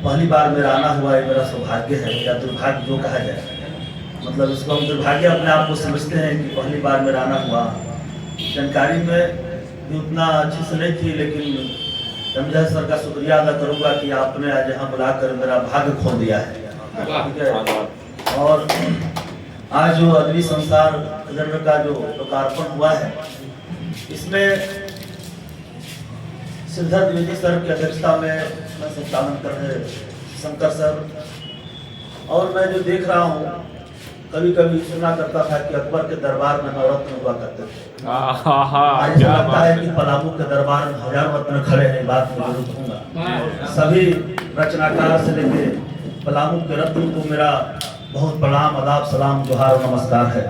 पहली बार मेरा आना हुआ है, मेरा सौभाग्य है या दुर्भाग्य जो कहा जाए, मतलब इसको हम दुर्भाग्य अपने आप को समझते हैं कि पहली बार मेरा आना हुआ। जानकारी में भी उतना अच्छी से नहीं थी, लेकिन रमजा सर का शुक्रिया अदा करूँगा कि आपने आज यहाँ बुलाकर मेरा भाग्य खोल दिया है। ठीक है। और आज जो अदबी संसार केंद्र का जो लोकार्पण हुआ है, इसमें सिद्धार्थ द्विवेदी सर की अध्यक्षता में संचालन कर रहे शंकर सर, और मैं जो देख रहा हूँ, कभी कभी सुना करता था कि अकबर के दरबार में नवरत्न हुआ करते थे। आज लगता है कि पलामू के दरबार में हजारों रत्न खड़े हैं। बात मैं जरूर कहूँगा, सभी रचनाकार से लेके पलामू के रत्न को मेरा बहुत प्रणाम, आदाब, सलाम, जोहार, नमस्कार है।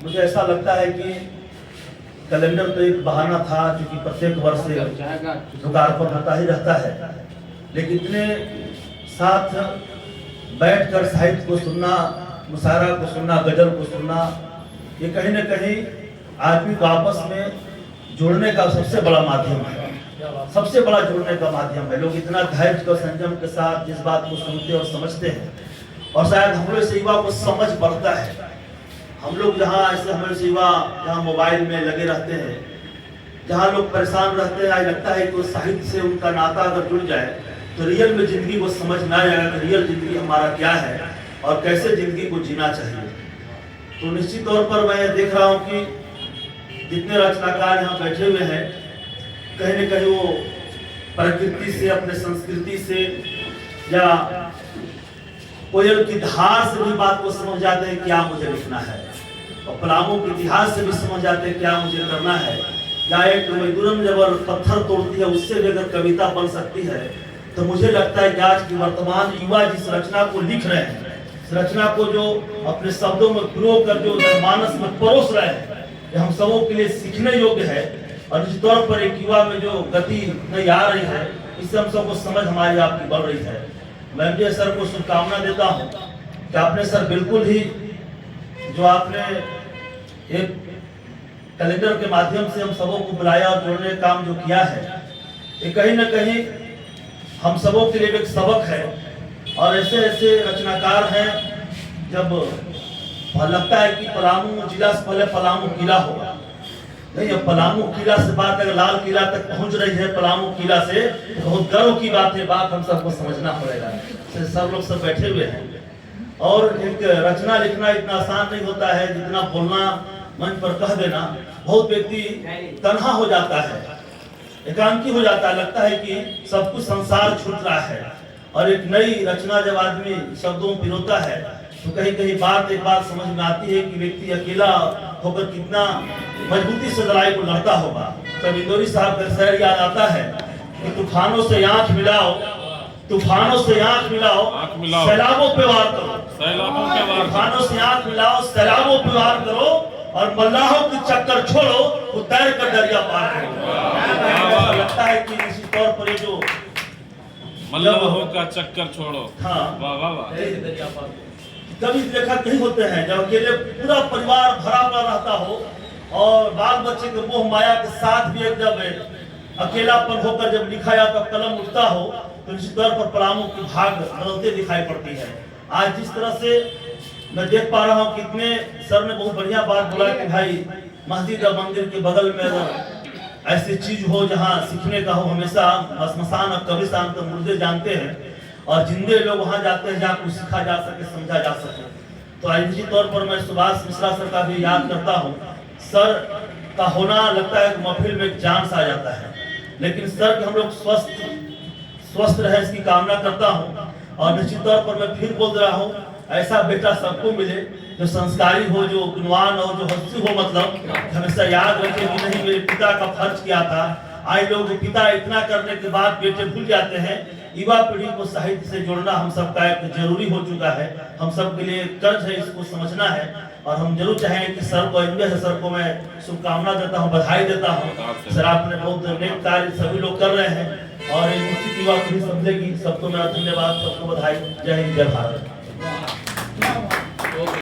मुझे ऐसा लगता है कि कैलेंडर तो एक बहाना था, क्योंकि प्रत्येक वर्ष से लोकार्पण होता ही रहता है, लेकिन इतने साथ बैठकर साहित्य को सुनना, मुशायरा को सुनना, गजल को सुनना, ये कहीं न कहीं आदमी को आपस में जोड़ने का सबसे बड़ा माध्यम है, सबसे बड़ा जोड़ने का माध्यम है। लोग इतना धैर्य और संयम के साथ जिस बात को सुनते और समझते हैं, और शायद हम लोग से युवा को समझ बढ़ता है। हम लोग जहाँ ऐसे हमारे से युवा जहाँ मोबाइल में लगे रहते हैं, जहाँ लोग परेशान रहते हैं, आज लगता है कि उस साहित्य से उनका नाता अगर जुड़ जाए तो रियल में जिंदगी को समझ ना आएगा कि रियल जिंदगी हमारा क्या है और कैसे जिंदगी को जीना चाहिए। तो निश्चित तौर पर मैं देख रहा हूँ कि जितने रचनाकार यहाँ बैठे हुए हैं, कहीं न कहीं वो प्रकृति से, अपने संस्कृति से या कोयल की धार से भी बात को समझ जाते हैं क्या मुझे लिखना है, और पलामू के इतिहास से भी समझ जाते हैं क्या मुझे करना है। या एक मजदूरन जब पत्थर तोड़ती है, उससे भी अगर कविता बन सकती है, तो मुझे लगता है कि आज की वर्तमान युवा जिस रचना को लिख रहे हैं, इस रचना को जो अपने शब्दों में पिरो कर जो मानस में परोस रहे हैं, ये हम सबों के लिए सीखने योग्य है। और निश्चित तौर पर एक युवा में जो गति नहीं आ रही है, इससे हम सबको समझ हमारी आपकी बढ़ रही है। मैं एमजे सर को शुभकामना देता हूँ कि आपने सर बिल्कुल ही जो आपने एक कैलेंडर के माध्यम से हम सबों को बुलाया और जोड़ने का काम जो किया है, ये कहीं न कहीं हम सबों के लिए एक सबक है। और ऐसे ऐसे रचनाकार हैं, जब लगता है कि पलामू जिला से पहले पलामू किला होगा, नहीं, अब पलामू किला से बात अगर लाल किला तक पहुंच रही है, पलामू किला से, तो बहुत गर्व की बात है। बात हम सबको समझना पड़ेगा। सब लोग सब बैठे हुए हैं, और एक रचना लिखना इतना आसान नहीं होता है जितना बोलना, मंच पर कह देना। बहुत व्यक्ति तन्हा हो जाता है, एकांकी हो जाता है, लगता है कि सब कुछ संसार छूट रहा है। और एक नई रचना जब आदमी शब्दों में पिरोता है, तो कहीं कहीं एक बात समझ में आती है कि व्यक्ति अकेला होकर कितना मजबूती से लड़ाई को लड़ता होगा। तब इंदौरी साहब का शेर याद आता है कि तूफानों से आंख मिलाओ, तूफानों से आंख मिलाओ, सैलाबों पे वार करो, तूफानों से आंख मिलाओ, सैलाबों पे वार करो, और मल्लाहों की चक्कर छोड़ो, वो तैर कर दरिया पार करो। लगता है कि इसी तौर पर ये जो मल्लाहों का चक्कर छोड़ो, हाँ, वाह वाह वाह, कभी देखा नहीं होते हैं जब अकेले पूरा परिवार भरा पड़ा रहता हो, और बाल बच्चे के मोह माया के साथ भी जब अकेलापन होकर जब लिखा जाता तो कलम उठता हो, तो निश्चित तौर पर पलामू की भाग बदलते दिखाई पड़ती है। आज जिस तरह से मैं देख पा रहा हूँ, कितने सर ने बहुत बढ़िया बात बोला कि भाई मस्जिद और मंदिर के बगल में अगर ऐसी चीज हो जहाँ सीखने का हो, हमेशा श्मशान और कब्रिस्तान तो मुर्दे जानते हैं, और जिंदे लोग वहाँ जाते हैं जहाँ कुछ सीखा जा सके, समझा जा सके। तो आज निश्चित तौर पर मैं सुभाष मिश्रा सर का भी याद करता हूँ। सर का होना लगता है कि महफिल में एक जान सा आ जाता है, लेकिन सर के हम लोग स्वस्थ रहे इसकी कामना करता हूँ। और निश्चित तौर पर मैं फिर बोल रहा हूँ, ऐसा बेटा सबको मिले जो संस्कारी हो, जो गुणवान हो, जो हंसी हो, मतलब हमेशा याद रखे कि नहीं मेरे पिता का फर्ज किया था। आज लोग पिता इतना करने के बाद बेटे भूल जाते हैं। युवा पीढ़ी को साहित्य से जोड़ना हम सबका एक जरूरी हो चुका है, हम सब के लिए कर्ज है, इसको समझना है। और हम जरूर चाहेंगे कि सर को, एमजे सर को मैं शुभकामना देता हूँ, बधाई देता हूँ। सर आपने बहुत नेक कार्य सभी लोग कर रहे हैं, और निश्चित युवा पीढ़ी समझेगी। सबको मेरा धन्यवाद, सबको बधाई। जय हिंद, जय भारत।